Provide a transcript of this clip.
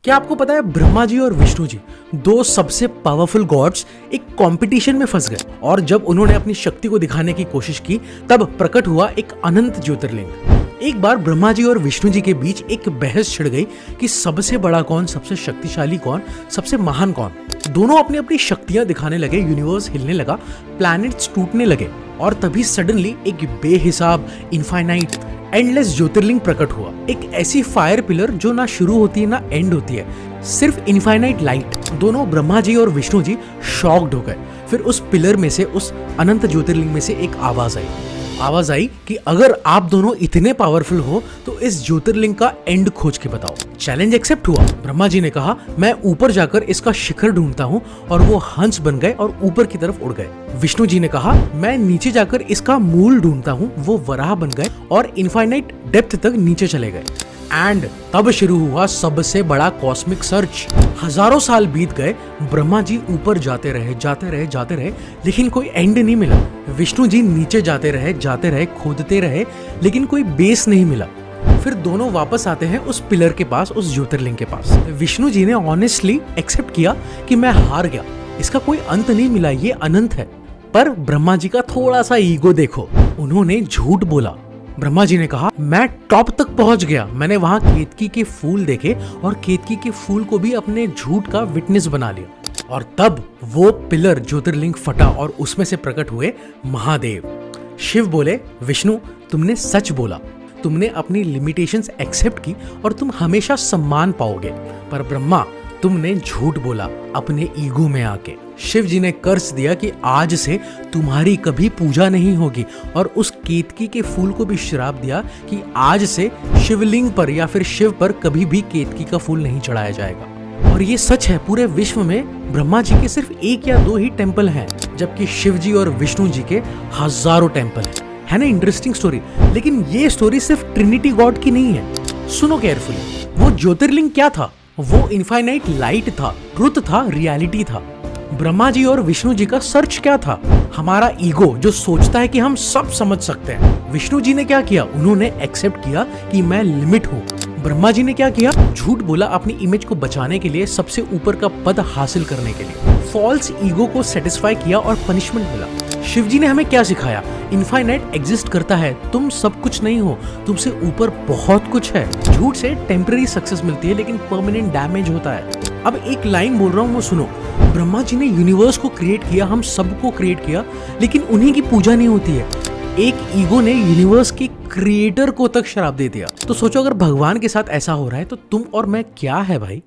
क्या आपको पता है ब्रह्मा जी और विष्णु जी दो सबसे पावरफुल गॉड्स एक कंपटीशन में फंस गए और जब उन्होंने अपनी शक्ति को दिखाने की कोशिश की तब प्रकट हुआ एक अनंत ज्योतिर्लिंग। एक बार ब्रह्मा जी और विष्णु जी के बीच एक बहस छिड़ गई कि सबसे बड़ा कौन, सबसे शक्तिशाली कौन, सबसे महान कौन। दोनों अपनी अपनी शक्तियां दिखाने लगे, यूनिवर्स हिलने लगा, प्लैनेट्स टूटने लगे और तभी सडनली एक बेहिसाब इनफाइनाइट एंडलेस ज्योतिर्लिंग प्रकट हुआ। एक ऐसी फायर पिलर जो ना शुरू होती है ना एंड होती है, सिर्फ इनफाइनाइट लाइट। दोनों ब्रह्मा जी और विष्णु जी शॉक्ड हो गए। फिर उस पिलर में से, उस अनंत ज्योतिर्लिंग में से एक आवाज आई कि अगर आप दोनों इतने पावरफुल हो तो इस ज्योतिर्लिंग का एंड खोज के बताओ। चैलेंज एक्सेप्ट हुआ। ब्रह्मा जी ने कहा मैं ऊपर जाकर इसका शिखर ढूंढता हूँ और वो हंस बन गए और ऊपर की तरफ उड़ गए। विष्णु जी ने कहा मैं नीचे जाकर इसका मूल ढूंढता हूँ, वो वराह बन गए और इनफाइनाइट डेप्थ तक नीचे चले गए। एंड तब शुरू हुआ सबसे बड़ा कॉस्मिक सर्च। हजारों साल बीत गए, ब्रह्मा जी ऊपर जाते रहे, लेकिन कोई एंड नहीं मिला। विष्णु जी नीचे जाते रहे, खोदते रहे, लेकिन कोई बेस नहीं मिला। फिर दोनों वापस आते हैं उस पिलर के पास, उस ज्योतिर्लिंग के पास। विष्णु जी ने ऑनेस्टली एक्सेप्ट किया कि मैं हार गया, इसका कोई अंत नहीं मिला, ये अनंत है। पर ब्रह्मा जी का थोड़ा सा ईगो देखो, उन्होंने झूठ बोला। ब्रह्मा जी ने कहा मैं टॉप तक पहुंच गया, मैंने वहां केतकी के फूल देखे और केतकी के फूल को भी अपने झूठ का विटनेस बना लिया। और तब वो पिलर ज्योतिर्लिंग फटा और उसमें से प्रकट हुए महादेव। शिव बोले विष्णु तुमने सच बोला, तुमने अपनी लिमिटेशंस एक्सेप्ट की और तुम हमेशा सम्मान पाओगे। पर ब्रह्मा तुमने झूठ बोला अपने ईगो में आके। शिव जी ने कर्ज दिया कि आज से तुम्हारी कभी पूजा नहीं होगी और उस केतकी के फूल को भी श्राप दिया कि आज से शिवलिंग पर या फिर शिव पर कभी भी केतकी का फूल नहीं चढ़ाया जाएगा। और ये सच है, पूरे विश्व में ब्रह्मा जी के सिर्फ 1 या 2 ही टेम्पल हैं, जबकि शिव जी और विष्णु जी के हजारों टेम्पल है ना इंटरेस्टिंग स्टोरी। लेकिन ये स्टोरी सिर्फ ट्रिनिटी गॉड की नहीं है, सुनो केयरफुली। वो ज्योतिर्लिंग क्या था? वो इनफाइनाइट लाइट था, ट्रुथ था, रियलिटी था। ब्रह्मा जी और विष्णु जी का सर्च क्या था? हमारा ईगो जो सोचता है कि हम सब समझ सकते हैं। विष्णु जी ने क्या किया? उन्होंने एक्सेप्ट किया कि मैं लिमिट हूँ। ब्रह्मा जी ने क्या किया? झूठ बोला अपनी इमेज को बचाने के लिए, सबसे ऊपर का पद हासिल करने के लिए। फॉल्स ईगो को सेटिस्फाई किया और पनिशमेंट मिला। शिव जी ने हमें क्या सिखाया? इनफाइनाइट एग्जिस्ट करता है, तुम सब कुछ नहीं हो, तुमसे ऊपर बहुत कुछ है। झूठ से टेम्पररी सक्सेस मिलती है लेकिन परमानेंट डैमेज होता है। अब एक लाइन बोल रहा हूँ, वो सुनो। ब्रह्मा जी ने यूनिवर्स को क्रिएट किया, हम सबको क्रिएट किया, लेकिन उन्हीं की पूजा नहीं होती है। एक ईगो ने यूनिवर्स के क्रिएटर को तक श्राप दे दिया। तो सोचो अगर भगवान के साथ ऐसा हो रहा है तो तुम और मैं क्या है भाई।